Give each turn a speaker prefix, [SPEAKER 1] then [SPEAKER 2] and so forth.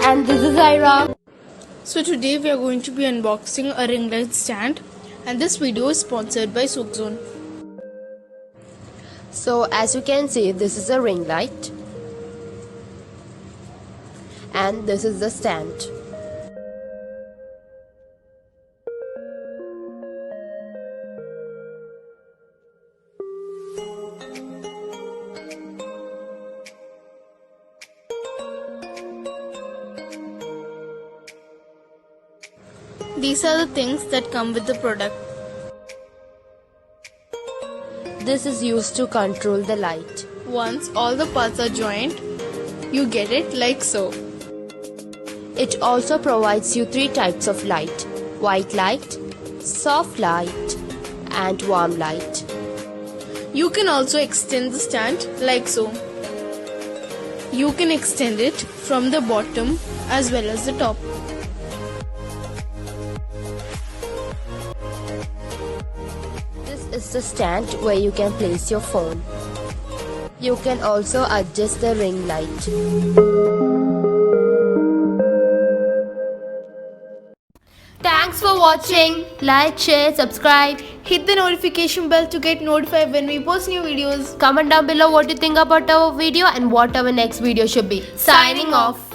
[SPEAKER 1] And this is Ira.
[SPEAKER 2] So today we are going to be unboxing a ring light stand, and this video is sponsored by Souq Zone.
[SPEAKER 1] So as you can see, this is a ring light and this is the stand.
[SPEAKER 2] These are the things that come with the product.
[SPEAKER 1] This is used to control the light.
[SPEAKER 2] Once all the parts are joined, you get it like so.
[SPEAKER 1] It also provides you 3 types of light: white light, soft light and warm light.
[SPEAKER 2] You can also extend the stand like so. You can extend it from the bottom as well as the top.
[SPEAKER 1] This is the stand where you can place your phone. You can also adjust the ring light.
[SPEAKER 3] Thanks for watching. Like, share, subscribe.
[SPEAKER 2] Hit the notification bell to get notified when we post new videos.
[SPEAKER 3] Comment down below what you think about our video and what our next video should be. Signing off.